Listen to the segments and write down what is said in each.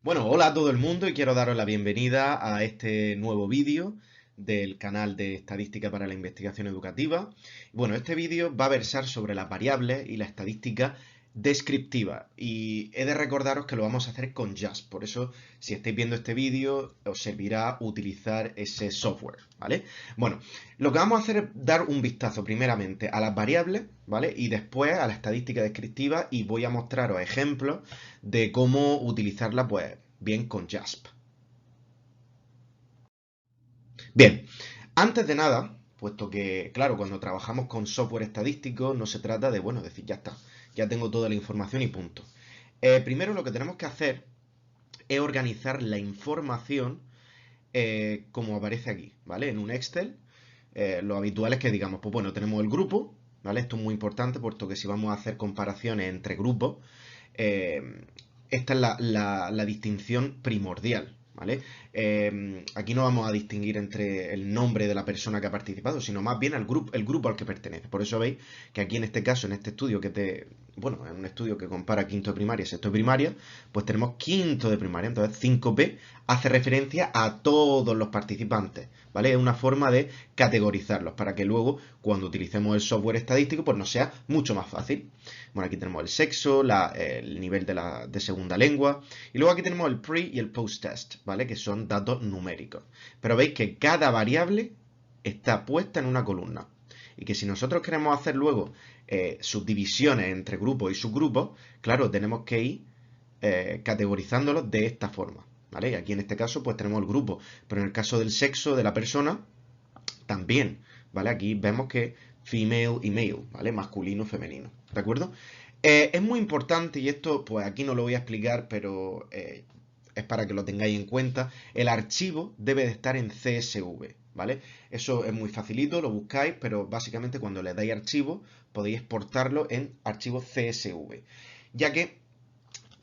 Bueno, hola a todo el mundo y quiero daros la bienvenida a este nuevo vídeo del canal de Estadística para la Investigación Educativa. Bueno, este vídeo va a versar sobre las variables y la estadística descriptiva y he de recordaros que lo vamos a hacer con JASP, por eso si estáis viendo este vídeo os servirá utilizar ese software, ¿vale? Bueno, lo que vamos a hacer es dar un vistazo primeramente a las variables, ¿vale? Y después a la estadística descriptiva y voy a mostraros ejemplos de cómo utilizarla, pues, bien con JASP. Bien, antes de nada, puesto que, claro, cuando trabajamos con software estadístico no se trata de, bueno, decir, ya está, ya tengo toda la información y punto. Primero lo que tenemos que hacer es organizar la información como aparece aquí, ¿vale? En un Excel, lo habitual es que digamos, pues bueno, tenemos el grupo, ¿vale? Esto es muy importante, puesto que si vamos a hacer comparaciones entre grupos, eh, esta es la distinción primordial, ¿vale? Aquí no vamos a distinguir entre el nombre de la persona que ha participado, sino más bien el grupo al que pertenece. Por eso veis que aquí en este caso, en este estudio bueno, en un estudio que compara quinto de primaria y sexto de primaria, pues tenemos quinto de primaria. Entonces 5P hace referencia a todos los participantes, ¿vale? Es una forma de categorizarlos para que luego, cuando utilicemos el software estadístico, pues nos sea mucho más fácil. Bueno, aquí tenemos el sexo, el nivel de segunda lengua. Y luego aquí tenemos el pre y el post test, ¿vale? Que son datos numéricos. Pero veis que cada variable está puesta en una columna. Y que si nosotros queremos hacer luego subdivisiones entre grupos y subgrupos, claro, tenemos que ir categorizándolos de esta forma, ¿vale? Y aquí en este caso pues tenemos el grupo, pero en el caso del sexo de la persona también, ¿vale? Aquí vemos que female y male, ¿vale? Masculino, femenino, ¿de acuerdo? Es muy importante, y esto pues aquí no lo voy a explicar, pero es para que lo tengáis en cuenta, el archivo debe de estar en CSV, ¿vale? Eso es muy facilito, lo buscáis, pero básicamente cuando le dais archivo podéis exportarlo en archivo CSV, ya que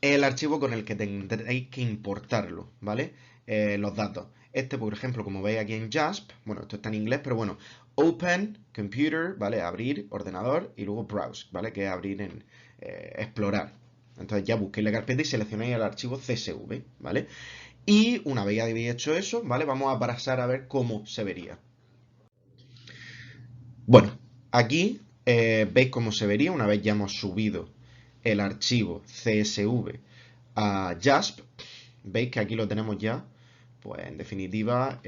es el archivo con el que tendréis que importarlo, ¿vale? Los datos. Este, por ejemplo, como veis aquí en JASP, bueno, esto está en inglés, pero bueno, Open, Computer, ¿vale? Abrir, ordenador, y luego Browse, ¿vale? Que es abrir en explorar. Entonces ya busquéis la carpeta y seleccionáis el archivo CSV, ¿vale? Y una vez ya habéis hecho eso, ¿vale? Vamos a pasar a ver cómo se vería. Bueno, aquí veis cómo se vería una vez ya hemos subido el archivo CSV a JASP. Veis que aquí lo tenemos ya, pues en definitiva,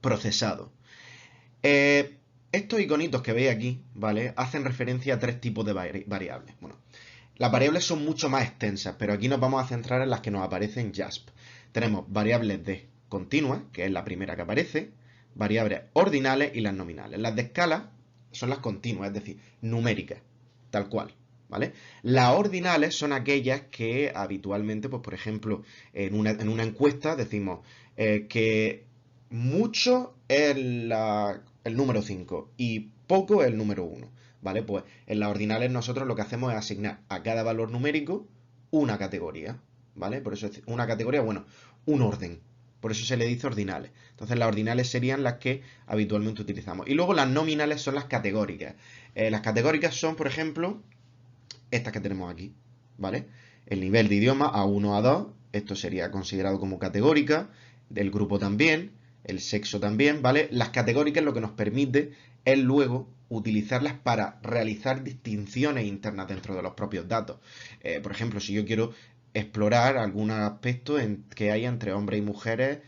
procesado. Estos iconitos que veis aquí, ¿vale? Hacen referencia a tres tipos de variables. Bueno, las variables son mucho más extensas, pero aquí nos vamos a centrar en las que nos aparecen en JASP. Tenemos variables de continuas, que es la primera que aparece, variables ordinales y las nominales. Las de escala son las continuas, es decir, numéricas, tal cual, ¿vale? Las ordinales son aquellas que habitualmente, pues por ejemplo, en una encuesta decimos que mucho es el número 5 y poco es el número 1. ¿Vale? Pues en las ordinales nosotros lo que hacemos es asignar a cada valor numérico una categoría, ¿vale? Por eso es una categoría, bueno, un orden. Por eso se le dice ordinales. Entonces las ordinales serían las que habitualmente utilizamos. Y luego las nominales son las categóricas. Las categóricas son, por ejemplo, estas que tenemos aquí, ¿vale? El nivel de idioma A1, A2, esto sería considerado como categórica, del grupo también, el sexo también, ¿vale? Las categóricas lo que nos permite es luego utilizarlas para realizar distinciones internas dentro de los propios datos. Por ejemplo, si yo quiero explorar algún aspecto que haya entre hombres y mujeres,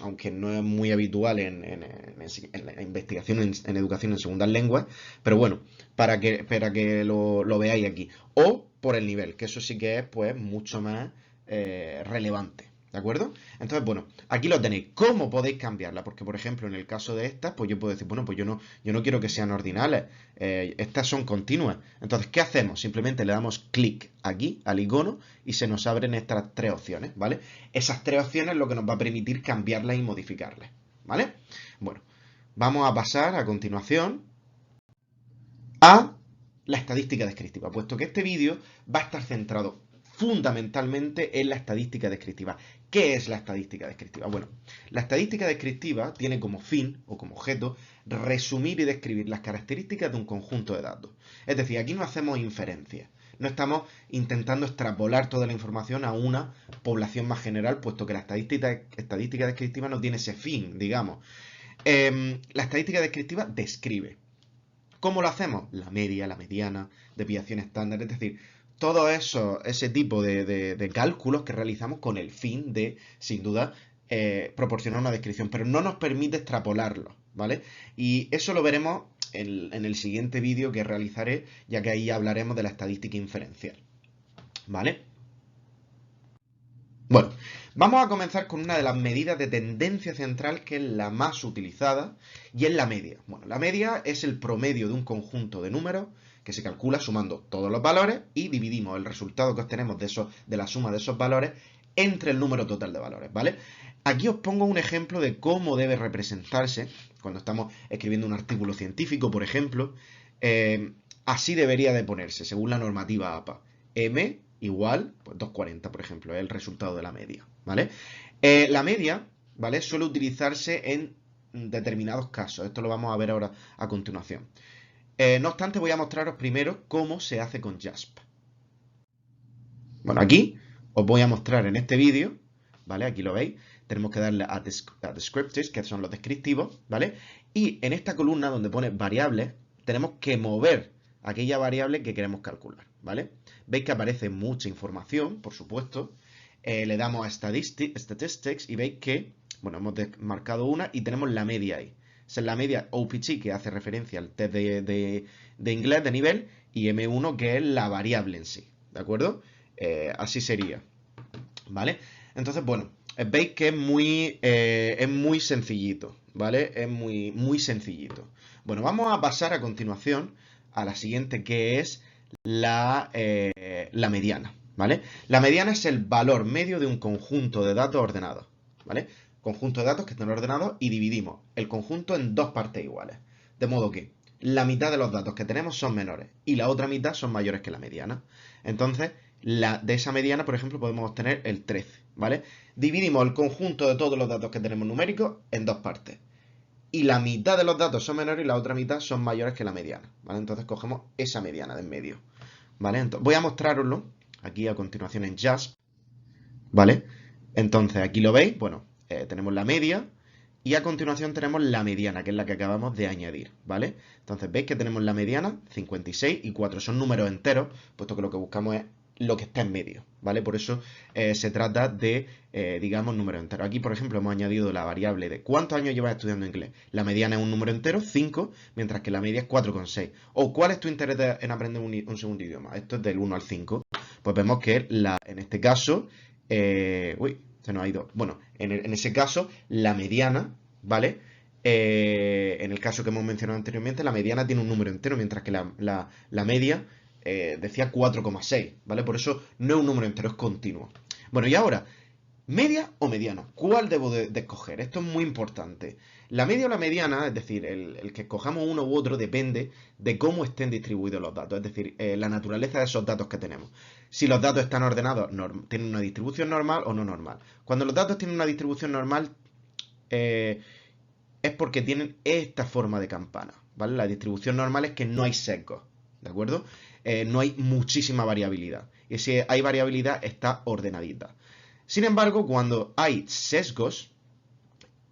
aunque no es muy habitual en la investigación en educación en segundas lenguas, pero bueno, para que lo veáis aquí. O por el nivel, que eso sí que es pues mucho más relevante. ¿De acuerdo? Entonces, bueno, aquí lo tenéis. ¿Cómo podéis cambiarla? Porque, por ejemplo, en el caso de estas, pues yo puedo decir, bueno, pues yo no quiero que sean ordinales. Estas son continuas. Entonces, ¿qué hacemos? Simplemente le damos clic aquí al icono y se nos abren estas tres opciones, ¿vale? Esas tres opciones es lo que nos va a permitir cambiarlas y modificarlas, ¿vale? Bueno, vamos a pasar a continuación a la estadística descriptiva, puesto que este vídeo va a estar centrado fundamentalmente en la estadística descriptiva. ¿Qué es la estadística descriptiva? Bueno, la estadística descriptiva tiene como fin o como objeto resumir y describir las características de un conjunto de datos. Es decir, aquí no hacemos inferencias. no estamos intentando extrapolar toda la información a una población más general, puesto que la estadística descriptiva no tiene ese fin, digamos. La estadística descriptiva describe. ¿Cómo lo hacemos? La media, la mediana, desviación estándar, es decir, todo ese tipo de cálculos que realizamos con el fin de, sin duda, proporcionar una descripción, pero no nos permite extrapolarlo, ¿vale? Y eso lo veremos en el siguiente vídeo que realizaré, ya que ahí hablaremos de la estadística inferencial, ¿vale? Bueno, vamos a comenzar con una de las medidas de tendencia central que es la más utilizada y es la media. Bueno, la media es el promedio de un conjunto de números que se calcula sumando todos los valores y dividimos el resultado que obtenemos de la suma de esos valores entre el número total de valores, ¿vale? Aquí os pongo un ejemplo de cómo debe representarse cuando estamos escribiendo un artículo científico, por ejemplo. Así debería de ponerse, según la normativa APA. M igual, pues 240, por ejemplo, es el resultado de la media, ¿vale? La media, ¿vale? Suele utilizarse en determinados casos. Esto lo vamos a ver ahora a continuación. No obstante, voy a mostraros primero cómo se hace con JASP. Bueno, aquí os voy a mostrar en este vídeo, ¿vale? Aquí lo veis. Tenemos que darle a Descriptors, que son los descriptivos, ¿vale? Y en esta columna donde pone variables, tenemos que mover aquella variable que queremos calcular, ¿vale? Veis que aparece mucha información, por supuesto. Le damos a Statistics y veis que, bueno, hemos marcado una y tenemos la media ahí. Esa es la media OPG, que hace referencia al test de inglés de nivel, y M1, que es la variable en sí, ¿de acuerdo? Así sería, ¿vale? Entonces, bueno, veis que es muy sencillito, ¿vale? Es muy sencillito. Bueno, vamos a pasar a continuación a la siguiente, que es la mediana, ¿vale? La mediana es el valor medio de un conjunto de datos ordenados, ¿vale? Conjunto de datos que están ordenados y dividimos el conjunto en dos partes iguales. De modo que la mitad de los datos que tenemos son menores y la otra mitad son mayores que la mediana. Entonces, de esa mediana, por ejemplo, podemos obtener el 13, ¿vale? Dividimos el conjunto de todos los datos que tenemos numéricos en dos partes. Y la mitad de los datos son menores y la otra mitad son mayores que la mediana, ¿vale? Entonces cogemos esa mediana de en medio, ¿vale? Entonces, voy a mostraroslo aquí a continuación en JASP, ¿vale? Entonces, aquí lo veis, bueno, tenemos la media y a continuación tenemos la mediana, que es la que acabamos de añadir, ¿vale? Entonces, veis que tenemos la mediana, 56 y 4 son números enteros, puesto que lo que buscamos es lo que está en medio, ¿vale? Por eso se trata de, digamos, números enteros. Aquí, por ejemplo, hemos añadido la variable de ¿cuántos años llevas estudiando inglés? La mediana es un número entero, 5, mientras que la media es 4,6. O ¿cuál es tu interés en aprender un segundo idioma? Esto es del 1 al 5. Pues vemos que en este caso, uy, se nos ha ido. Bueno, en ese caso, la mediana, ¿vale? En el caso que hemos mencionado anteriormente, la mediana tiene un número entero, mientras que la media decía 4,6, ¿vale? Por eso no es un número entero, es continuo. Bueno, y ahora, ¿media o mediana? ¿Cuál debo de escoger? Esto es muy importante. La media o la mediana, es decir, el que escojamos uno u otro depende de cómo estén distribuidos los datos, es decir, la naturaleza de esos datos que tenemos. Si los datos están ordenados, tienen una distribución normal o no normal. Cuando los datos tienen una distribución normal, es porque tienen esta forma de campana, ¿vale? La distribución normal es que no hay sesgos, ¿de acuerdo? No hay muchísima variabilidad. Y si hay variabilidad, está ordenadita. Sin embargo, cuando hay sesgos,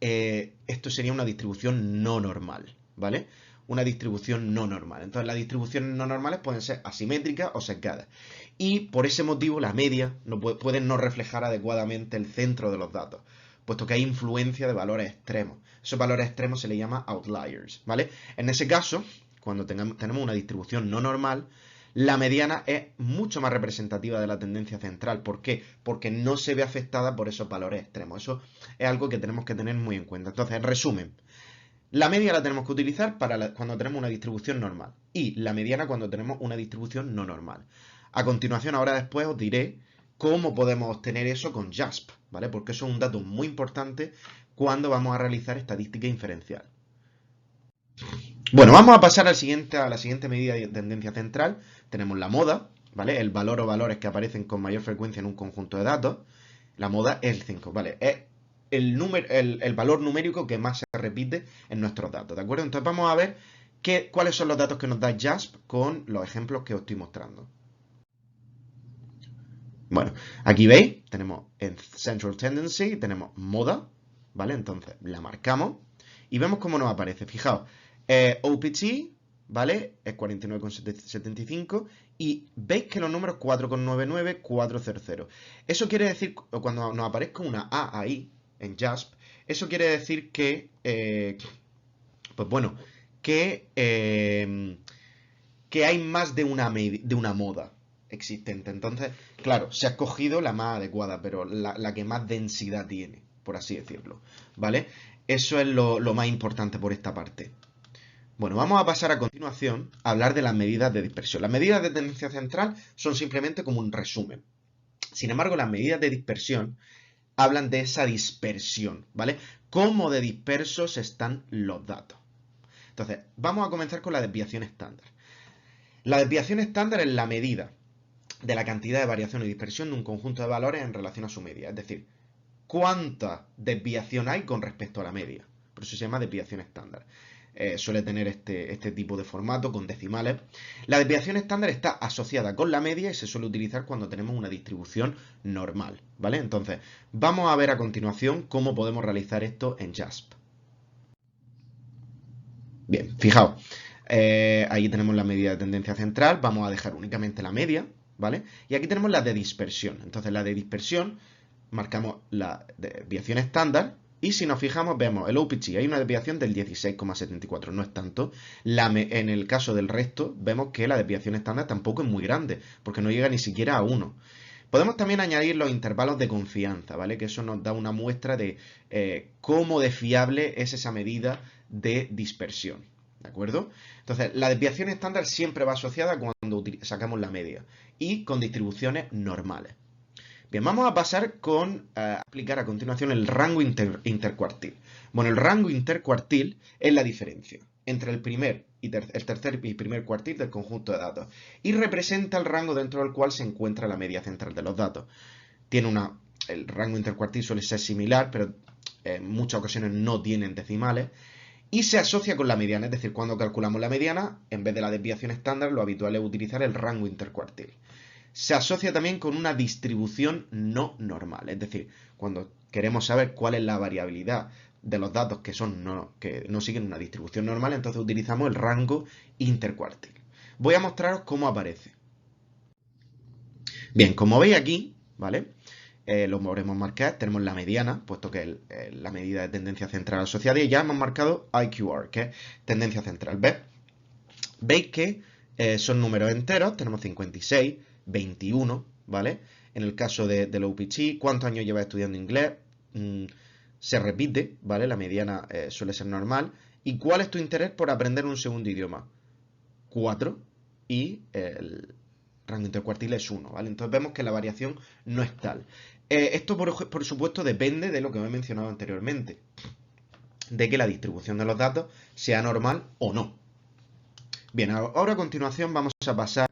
esto sería una distribución no normal, ¿vale? Una distribución no normal. Entonces, las distribuciones no normales pueden ser asimétricas o sesgadas. Y por ese motivo, la media puede no reflejar adecuadamente el centro de los datos, puesto que hay influencia de valores extremos. Esos valores extremos se les llama outliers, ¿vale? En ese caso, cuando tenemos una distribución no normal, la mediana es mucho más representativa de la tendencia central. ¿Por qué? Porque no se ve afectada por esos valores extremos. Eso es algo que tenemos que tener muy en cuenta. Entonces, en resumen, la media la tenemos que utilizar cuando tenemos una distribución normal y la mediana cuando tenemos una distribución no normal. A continuación, ahora después os diré cómo podemos obtener eso con JASP, ¿vale? Porque eso es un dato muy importante cuando vamos a realizar estadística inferencial. Bueno, vamos a pasar a la siguiente medida de tendencia central. Tenemos la moda, ¿vale? El valor o valores que aparecen con mayor frecuencia en un conjunto de datos. La moda es el 5, ¿vale? Es el valor numérico que más se repite en nuestros datos, ¿de acuerdo? Entonces vamos a ver cuáles son los datos que nos da JASP con los ejemplos que os estoy mostrando. Bueno, aquí veis, tenemos en Central Tendency, tenemos moda, ¿vale? Entonces la marcamos y vemos cómo nos aparece. Fijaos, OPT, ¿vale? Es 49,75 y veis que los números 4,99, 400. Eso quiere decir, cuando nos aparezca una A ahí, en JASP, eso quiere decir que, pues bueno, que hay más de una moda existente. Entonces, claro, se ha escogido la más adecuada, pero la que más densidad tiene, por así decirlo, ¿vale? Eso es lo más importante por esta parte. Bueno, vamos a pasar a continuación a hablar de las medidas de dispersión. Las medidas de tendencia central son simplemente como un resumen. Sin embargo, las medidas de dispersión hablan de esa dispersión, ¿vale? Cómo de dispersos están los datos. Entonces, vamos a comenzar con la desviación estándar. La desviación estándar es la medida de la cantidad de variación y dispersión de un conjunto de valores en relación a su media. Es decir, cuánta desviación hay con respecto a la media. Por eso se llama desviación estándar. Suele tener este tipo de formato con decimales. La desviación estándar está asociada con la media y se suele utilizar cuando tenemos una distribución normal, ¿vale? Entonces, vamos a ver a continuación cómo podemos realizar esto en JASP. Bien, fijaos, ahí tenemos la medida de tendencia central, vamos a dejar únicamente la media, ¿vale? Y aquí tenemos la de dispersión. Entonces, la de dispersión, marcamos la desviación estándar y si nos fijamos vemos el OPT, hay una desviación del 16,74, no es tanto. En el caso del resto vemos que la desviación estándar tampoco es muy grande, porque no llega ni siquiera a 1. Podemos también añadir los intervalos de confianza, ¿vale? Que eso nos da una muestra de cómo de fiable es esa medida de dispersión, ¿de acuerdo? Entonces, la desviación estándar siempre va asociada cuando sacamos la media y con distribuciones normales. Bien, vamos a pasar con aplicar a continuación el rango intercuartil. Bueno, el rango intercuartil es la diferencia entre el tercer y primer cuartil del conjunto de datos y representa el rango dentro del cual se encuentra la media central de los datos. El rango intercuartil suele ser similar, pero en muchas ocasiones no tienen decimales y se asocia con la mediana, es decir, cuando calculamos la mediana, en vez de la desviación estándar, lo habitual es utilizar el rango intercuartil. Se asocia también con una distribución no normal, es decir, cuando queremos saber cuál es la variabilidad de los datos que no siguen una distribución normal, entonces utilizamos el rango intercuartil. Voy a mostraros cómo aparece. Bien, como veis aquí, ¿vale? Lo podremos marcar, tenemos la mediana, puesto que es la medida de tendencia central asociada, y ya hemos marcado IQR, que es tendencia central. ¿Veis que son números enteros? Tenemos 56, 21, ¿vale? En el caso del OPT, ¿cuántos años llevas estudiando inglés? Se repite, ¿vale? La mediana suele ser normal. ¿Y cuál es tu interés por aprender un segundo idioma? 4 y el rango intercuartil es 1, ¿vale? Entonces vemos que la variación no es tal. Esto, por supuesto, depende de lo que me he mencionado anteriormente, de que la distribución de los datos sea normal o no. Bien, ahora a continuación vamos a pasar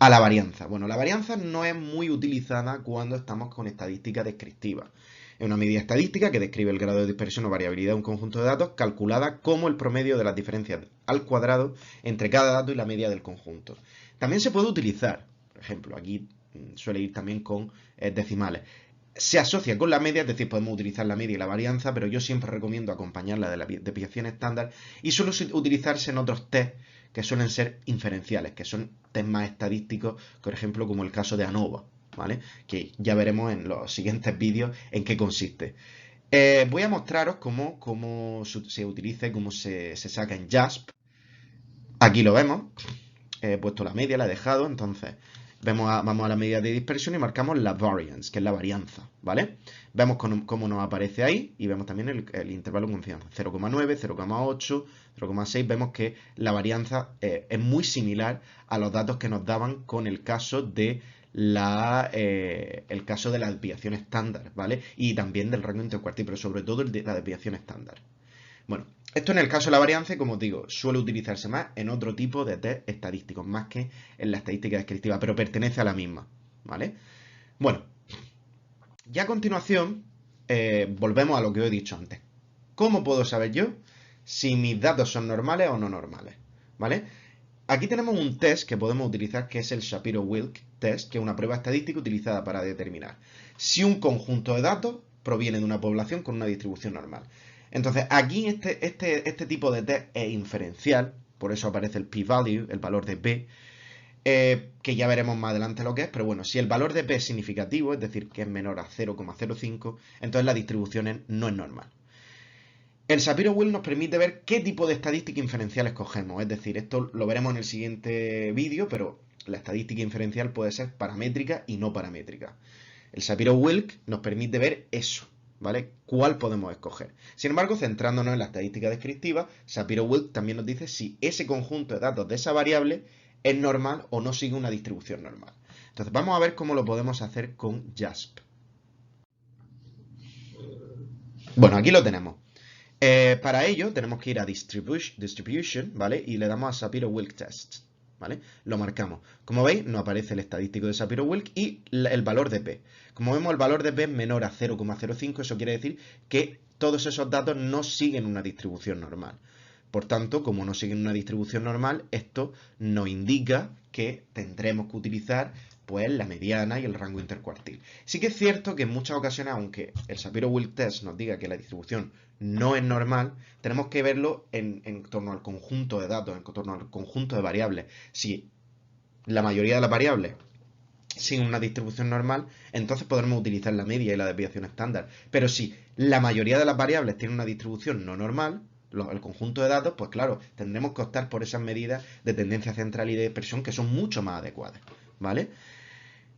a la varianza. Bueno, la varianza no es muy utilizada cuando estamos con estadística descriptiva. Es una medida estadística que describe el grado de dispersión o variabilidad de un conjunto de datos calculada como el promedio de las diferencias al cuadrado entre cada dato y la media del conjunto. También se puede utilizar, por ejemplo, aquí suele ir también con decimales. Se asocia con la media, es decir, podemos utilizar la media y la varianza, pero yo siempre recomiendo acompañarla de la desviación estándar y suele utilizarse en otros test que suelen ser inferenciales, que son test más estadísticos, por ejemplo, como el caso de ANOVA, ¿vale? Que ya veremos en los siguientes vídeos en qué consiste. Voy a mostraros cómo se utiliza y cómo se saca en JASP. Aquí lo vemos. He puesto la media, la he dejado, entonces vamos a la medida de dispersión y marcamos la variance, que es la varianza, ¿vale? Vemos cómo nos aparece ahí y vemos también el intervalo de confianza, 0,9, 0,8, 0,6. Vemos que la varianza es muy similar a los datos que nos daban con el caso de la desviación estándar, ¿vale? Y también del rango intercuartil, pero sobre todo el de la desviación estándar. Bueno, esto en el caso de la varianza, como os digo, suele utilizarse más en otro tipo de test estadísticos, más que en la estadística descriptiva, pero pertenece a la misma, ¿vale? Bueno, ya a continuación, volvemos a lo que os he dicho antes. ¿Cómo puedo saber yo si mis datos son normales o no normales? ¿Vale? Aquí tenemos un test que podemos utilizar que es el Shapiro-Wilk test, que es una prueba estadística utilizada para determinar si un conjunto de datos proviene de una población con una distribución normal. Entonces, aquí este tipo de test es inferencial, por eso aparece el p-value, el valor de p, que ya veremos más adelante lo que es, pero bueno, si el valor de p es significativo, es decir, que es menor a 0,05, entonces la distribución no es normal. El Shapiro-Wilk nos permite ver qué tipo de estadística inferencial escogemos, es decir, esto lo veremos en el siguiente vídeo, pero la estadística inferencial puede ser paramétrica y no paramétrica. El Shapiro-Wilk nos permite ver eso, ¿vale? ¿Cuál podemos escoger? Sin embargo, centrándonos en la estadística descriptiva, Shapiro-Wilk también nos dice si ese conjunto de datos de esa variable es normal o no sigue una distribución normal. Entonces, vamos a ver cómo lo podemos hacer con JASP. Bueno, aquí lo tenemos. Para ello tenemos que ir a Distribution, ¿vale? Y le damos a Shapiro-Wilk Test, ¿vale? Lo marcamos. Como veis, nos aparece el estadístico de Shapiro-Wilk y el valor de P. Como vemos, el valor de P es menor a 0,05, eso quiere decir que todos esos datos no siguen una distribución normal. Por tanto, como no siguen una distribución normal, esto nos indica que tendremos que utilizar pues la mediana y el rango intercuartil. Sí que es cierto que en muchas ocasiones, aunque el Shapiro-Wilk test nos diga que la distribución no es normal, tenemos que verlo en torno al conjunto de datos, en torno al conjunto de variables. Si la mayoría de las variables siguen una distribución normal, entonces podremos utilizar la media y la desviación estándar. Pero si la mayoría de las variables tienen una distribución no normal, el conjunto de datos, pues claro, tendremos que optar por esas medidas de tendencia central y de dispersión que son mucho más adecuadas, ¿vale?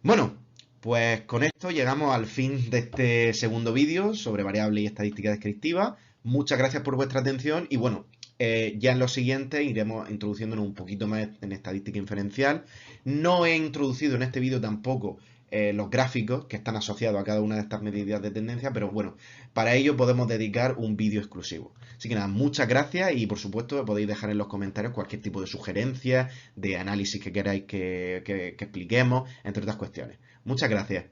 Bueno, pues con esto llegamos al fin de este segundo vídeo sobre variables y estadística descriptiva. Muchas gracias por vuestra atención y bueno, ya en los siguientes iremos introduciéndonos un poquito más en estadística inferencial. No he introducido en este vídeo tampoco los gráficos que están asociados a cada una de estas medidas de tendencia, pero bueno, para ello podemos dedicar un vídeo exclusivo. Así que nada, muchas gracias y por supuesto podéis dejar en los comentarios cualquier tipo de sugerencia, de análisis que queráis que expliquemos, entre otras cuestiones. Muchas gracias.